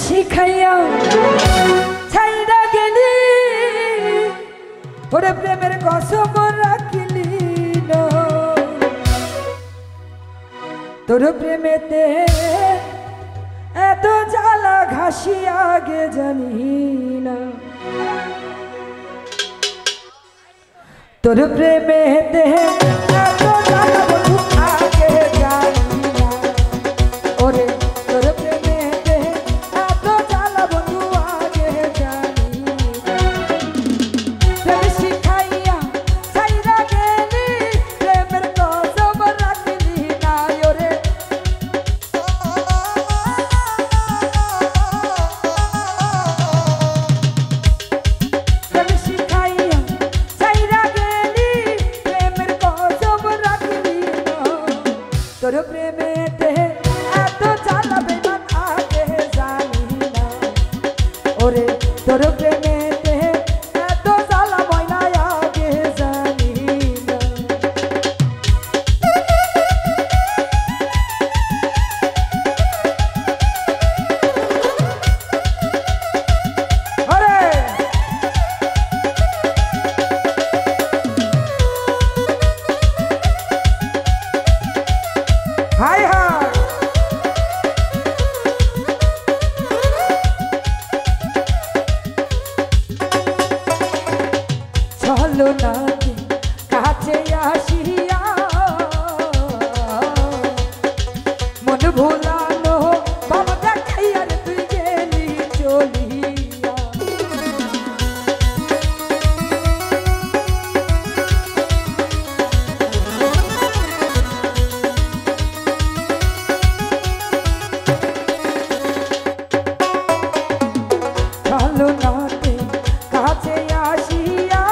শিখাইয়া ছাইরা গেলি ওরে প্রেমের কসম রাখিলি না তোর প্রেমেতে এত জ্বালা ঘাসি আগে জানি না তোর প্রেমেতে এত জ্বালা বন্ধু আগে জানি না ওরে তোর প্রেমেতে এত জ্বালা বন্ধু আগে জানি না প্রেম শিখাইয়া ছাইরা গেলি প্রেমের কসম রাখিলি না ওরে প্রেম শিখাইয়া ছাইরা গেলি প্রেমের কসম রাখিলি না তোর প্রেমেতে এত জ্বালা বেমান আগে জানি না ওরে তোর প্রেমেতে এত জ্বালা ময়না আগে জানি না ওরে হাই হাই চলো না কাছে আসিয়া মন ভুলানো বাবা দেখাইয়া রে তুই গেলি চলিয়া চলো না কাছে আসিয়া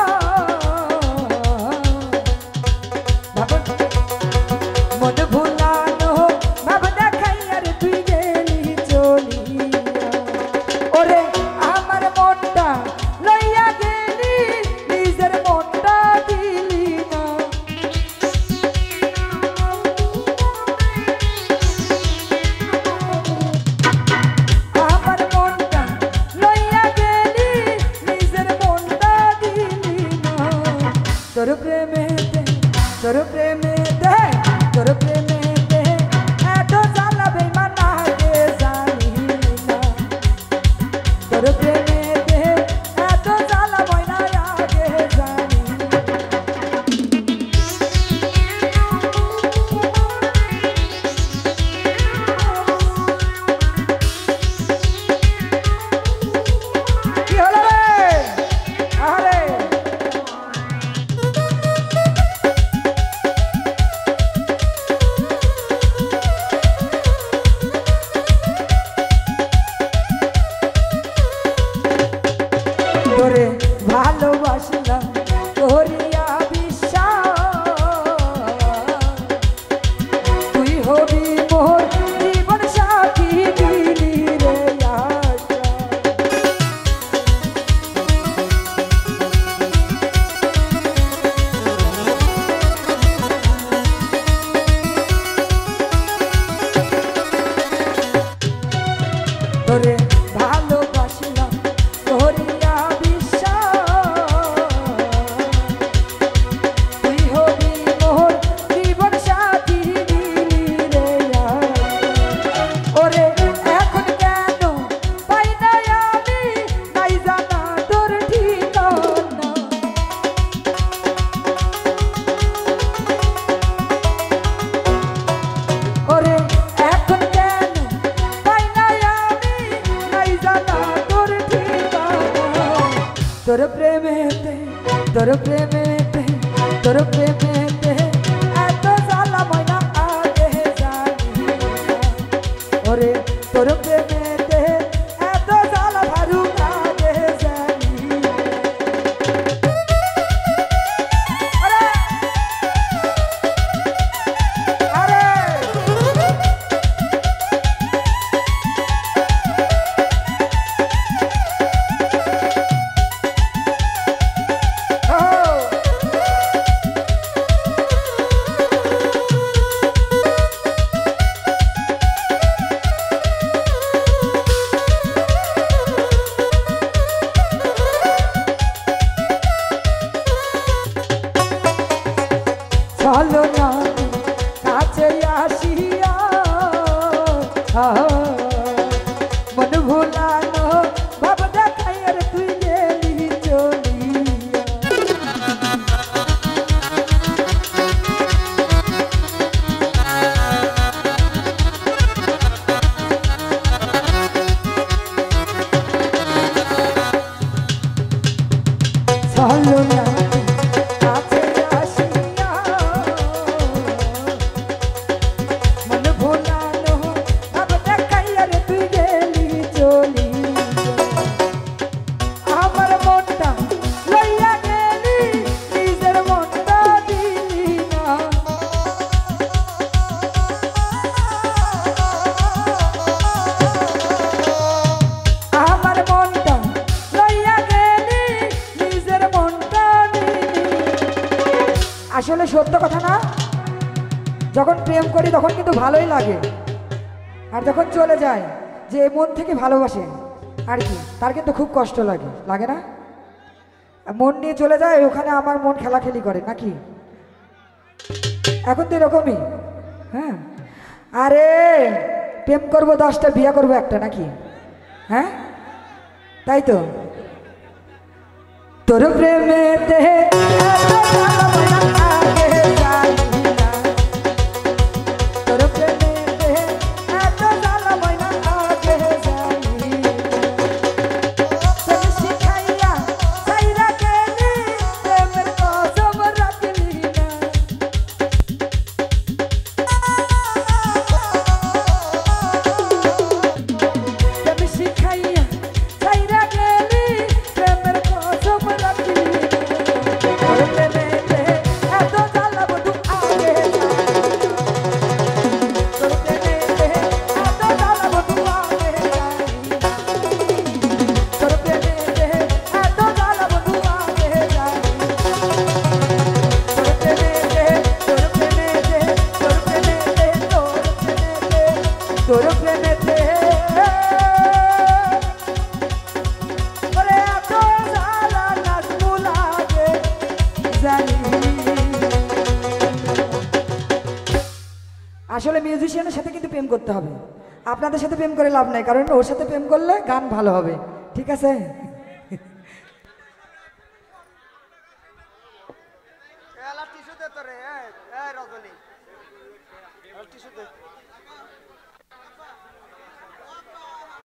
মন ভুলানো বাবা দেখাইয়া রে তুই গেলি চলিয়া ওরে আমার মনটা লইয়া গেলি নিজের মনটা দিলি না আমার মনটা লইয়া গেলি নিজের মনটা দিলি না তোর প্রেমেতে তোর প্রেমেতে তোর প্রেমেতে এত জ্বালা বেমান আগে জানি না তোর প্রেমেতে এত জ্বালা ময়না আগে জানি না কি হলো রে আরে তোরে ভালোবাসলাম করিয়া বিশ্বাস তুই হবি মোর জীবন সাথী দিলি রে আশা তোরে ভালোবাসলাম করিয়া তুই হবি মোর জীবন সাথী দিলি রে ওরে এখন কেন পাই না আমি নাই জানা তোর ঠিকানা ওরে এখন কেন পাই না আমি নাই জানা তোর ঠিকানা তোর প্রেমেতে তোর প্রেমেতে তোর প্রেমেতে এত জ্বালা ময়না আগে জানি না ওরে তোর প্রেমেতে এত জ্বালা ভারু আগে জানি না আরে আরে ও মন ভুলানো ভাব দেখাই আর তুই গেলি চলিয়া চলো না কাছে আসিয়া মন ভোলানো ভাব দেখাই আর তুই গেলি চলিয়া আমার মনটা লইয়া গেলি নিজের মনটা দিলি না আমার মনটা লইয়া গেলি নিজের মনটা দিলি আসলে সত্য কথা না যখন প্রেম করি তখন কিন্তু ভালোই লাগে আর যখন চলে যায় যে মন থেকে ভালোবাসে আর কি তার কিন্তু খুব কষ্ট লাগে লাগে না মন নিয়ে চলে যায় ওখানে আমার মন খেলাখেলি করে নাকি এখন তো এরকমই হ্যাঁ আরে প্রেম করবো 10টা বিয়ে করবো একটা নাকি হ্যাঁ তাই তো তোর প্রেমেতে তোর প্রেমেতে ওরে এত জ্বালা নাচবো লাগে জানি আসলে মিউজিশিয়ানের সাথে কিন্তু প্রেম করতে হবে আপনাদের সাথে প্রেম করে লাভ নাই কারণ ওর সাথে প্রেম করলে গান ভালো হবে ঠিক আছে